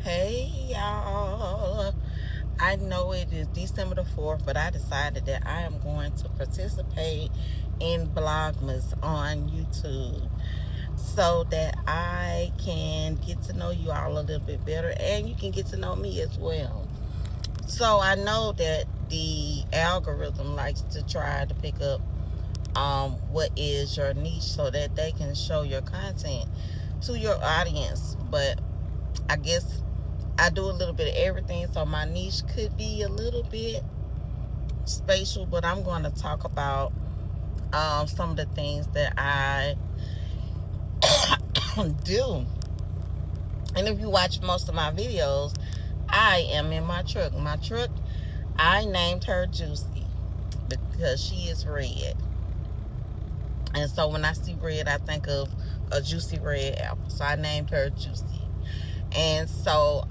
Hey y'all, I know it is December the 4th, but I decided that I am going to participate in Vlogmas on YouTube so that I can get to know you all a little bit better and you can get to know me as well. So I know that the algorithm likes to try to pick up what is your niche so that they can show your content to your audience, but I guess I do a little bit of everything, so my niche could be a little bit spatial, but I'm going to talk about some of the things that I do. And if you watch most of my videos, I am in my truck. My truck, I named her Juicy because she is red. And so when I see red, I think of a juicy red apple. So I named her Juicy. And so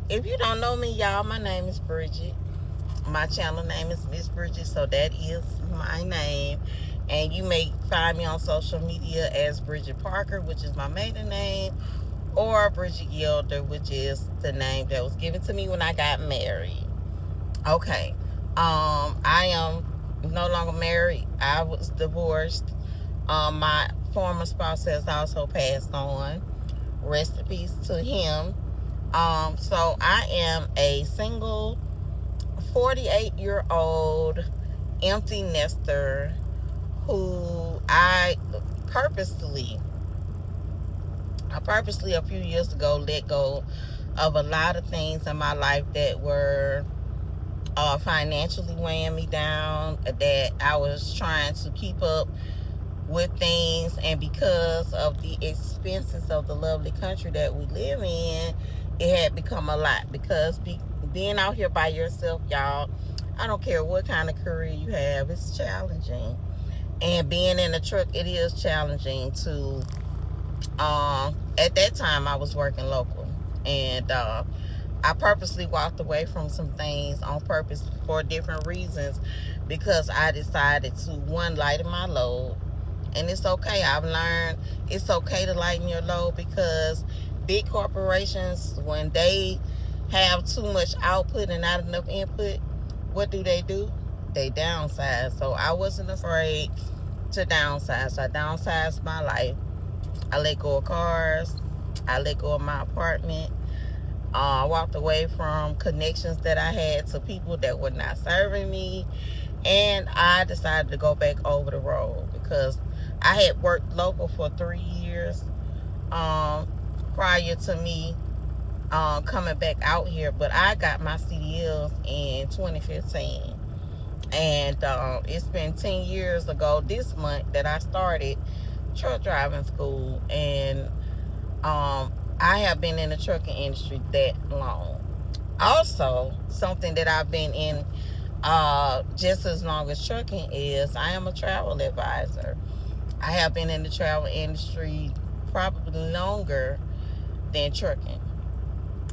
if you don't know me, y'all, my name is Bridget. My channel name is Miss Bridget, so that is my name. And you may find me on social media as Bridget Parker, which is my maiden name, or Bridget Yelder, which is the name that was given to me when I got married. Okay. I am no longer married. I was divorced. My former spouse has also passed on. Rest in peace to him. So I am a single 48-year-old empty nester who I purposely a few years ago let go of a lot of things in my life that were financially weighing me down, that I was trying to keep up with things, and because of the expenses of the lovely country that we live in, it had become a lot. Because being out here by yourself, y'all, I don't care what kind of career you have, it's challenging. And being in a truck, it is challenging to at that time I was working local, and I purposely walked away from some things on purpose for different reasons, because I decided to, one, lighten my load. And it's okay. I've learned it's okay to lighten your load, because big corporations, when they have too much output and not enough input, what do? They downsize. So I wasn't afraid to downsize. So I downsized my life. I let go of cars. I let go of my apartment. I walked away from connections that I had to people that were not serving me. And I decided to go back over the road, because I had worked local for 3 years prior to me coming back out here. But I got my CDLs in 2015. And it's been 10 years ago this month that I started truck driving school. And I have been in the trucking industry that long. Also, something that I've been in just as long as trucking is, I am a travel advisor. I have been in the travel industry probably longer than trucking.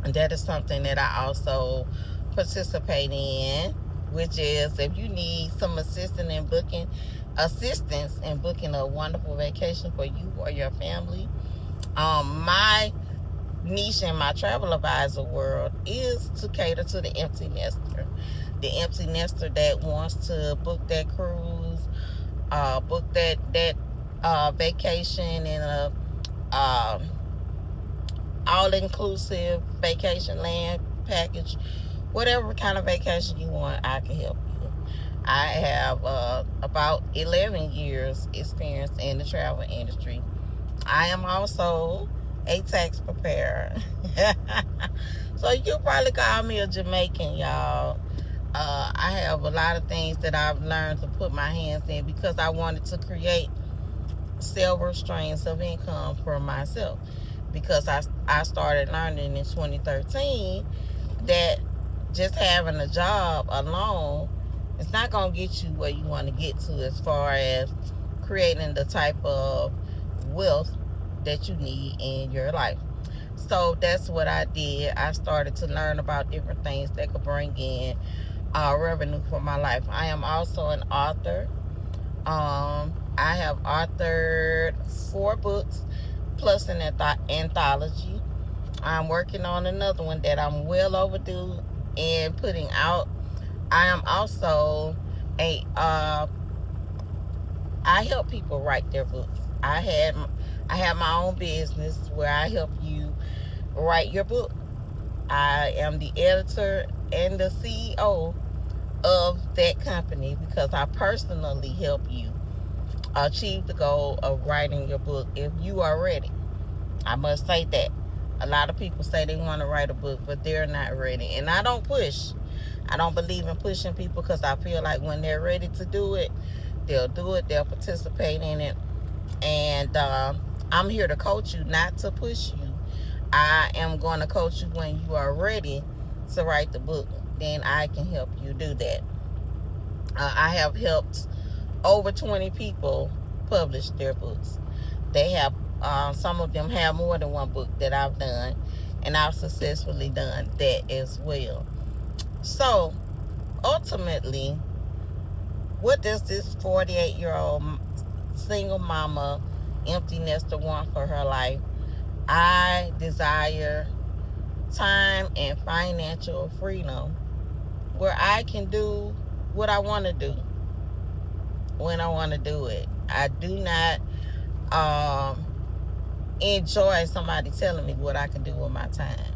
And that is something that I also participate in, which is, if you need some assistance in booking a wonderful vacation for you or your family, my niche in my travel advisor world is to cater to the empty nester. The empty nester that wants to book that cruise, book that vacation in a all-inclusive vacation land package. Whatever kind of vacation you want, I can help you. I have about 11 years experience in the travel industry. I am also a tax preparer. So you probably call me a Jamaican, y'all. I have a lot of things that I've learned to put my hands in, because I wanted to create several streams of income for myself. Because I started learning in 2013 that just having a job alone is not going to get you where you want to get to, as far as creating the type of wealth that you need in your life. So that's what I did. I started to learn about different things that could bring in revenue for my life. I am also an author. I have authored 4 books plus an anthology. I'm working on another one that I'm well overdue in putting out. I am also a I help people write their books. I have my own business where I help you write your book. I am the editor and the CEO of that company because I personally help you achieve the goal of writing your book if you are ready. I must say that. A lot of people say they want to write a book, but they're not ready. And I don't push. I don't believe in pushing people because I feel like when they're ready to do it, they'll do it. They'll participate in it. And I'm here to coach you, not to push you. I am going to coach you when you are ready to write the book. Then I can help you do that. I have helped over 20 people publish their books. They have, some of them have more than one book that I've done, and I've successfully done that as well. So, ultimately, what does this 48-year-old single mama, empty nester want for her life? I desire time and financial freedom where I can do what I want to do when I want to do it. I do not enjoy somebody telling me what I can do with my time.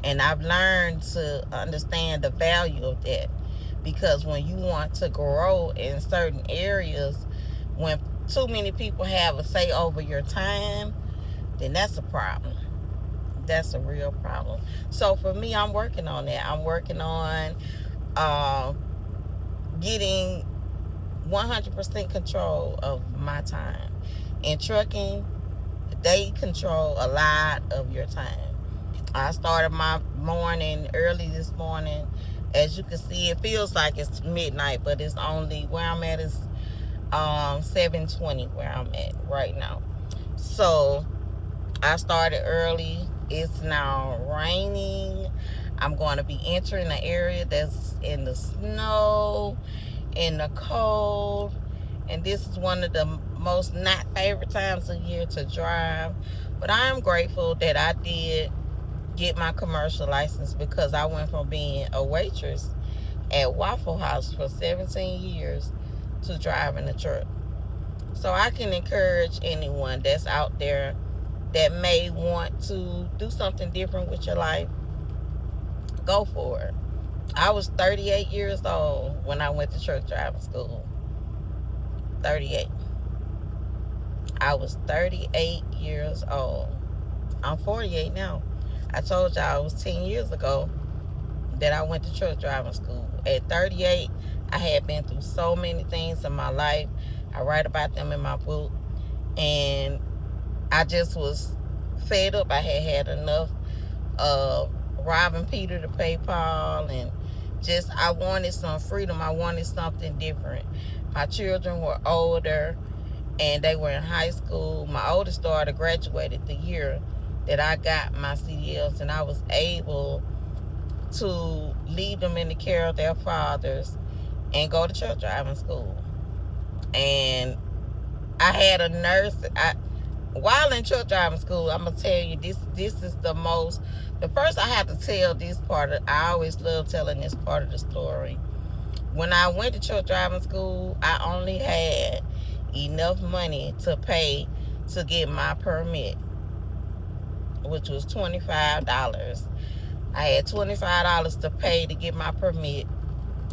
And I've learned to understand the value of that, because when you want to grow in certain areas, when too many people have a say over your time, then that's a problem. That's a real problem. So for me, I'm working on that. I'm working on getting 100% control of my time. In trucking, they control a lot of your time. I started my morning early this morning. As you can see, it feels like it's midnight, but it's only, where I'm at is 7:20 where I'm at right now. So I started early. It's now raining. I'm going to be entering an area that's in the snow, in the cold, and this is one of the most not favorite times of year to drive. But I am grateful that I did get my commercial license, because I went from being a waitress at Waffle House for 17 years to driving a truck. So I can encourage anyone that's out there that may want to do something different with your life. Go for it. I was 38 years old when I went to truck driving school. 38. I was 38 years old. I'm 48 now. I told y'all it was 10 years ago that I went to truck driving school. At 38, I had been through so many things in my life. I write about them in my book. And I just was fed up. I had enough of robbing Peter to pay Paul. And just, I wanted some freedom. I wanted something different. My children were older, and they were in high school. My oldest daughter graduated the year that I got my CDLs, and I was able to leave them in the care of their fathers and go to truck driving school. And I had a nurse. While in truck driving school, I'm gonna tell you, this is the first I have to tell this part. I always love telling this part of the story. When I went to truck driving school, I only had enough money to pay to get my permit, which was $25. I had $25 to pay to get my permit.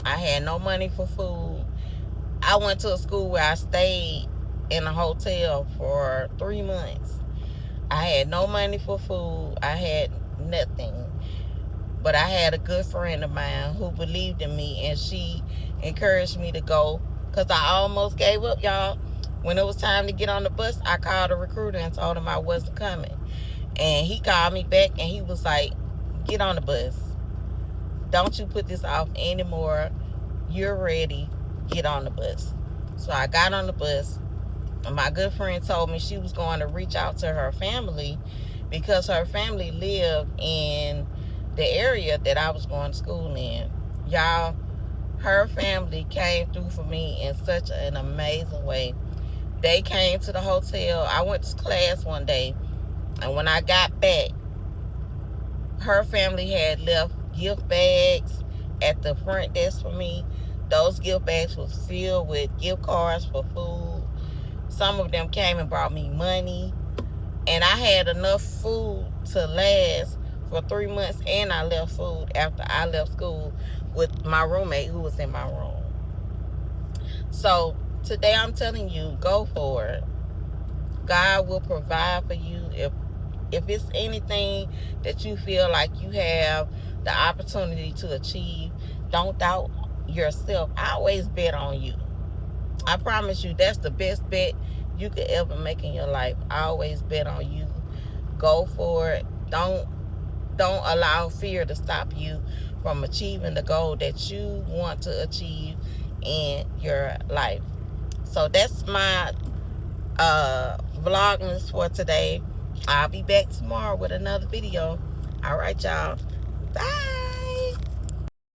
I had no money for food. I went to a school where I stayed in a hotel for 3 months. I had no money for food. I had nothing. But I had a good friend of mine who believed in me, and she encouraged me to go, because I almost gave up, y'all. When it was time to get on the bus, I called a recruiter and told him I wasn't coming. And he called me back, and he was like, get on the bus. Don't you put this off anymore. You're ready. Get on the bus. So I got on the bus. And my good friend told me she was going to reach out to her family, because her family lived in the area that I was going to school in. Y'all, her family came through for me in such an amazing way. They came to the hotel. I went to class one day, and when I got back, Her family had left gift bags at the front desk for me. Those gift bags was filled with gift cards for food. Some of them came and brought me money. And I had enough food to last for 3 months, and I left food after I left school with my roommate who was in my room. So today I'm telling you, go for it. God will provide for you. If it's anything that you feel like you have the opportunity to achieve, don't doubt yourself. I always bet on you. I promise you, that's the best bet you could ever make in your life. I always bet on you. Go for it. Don't allow fear to stop you from achieving the goal that you want to achieve in your life. So that's my vlogmas for today. I'll be back tomorrow with another video. All right, y'all.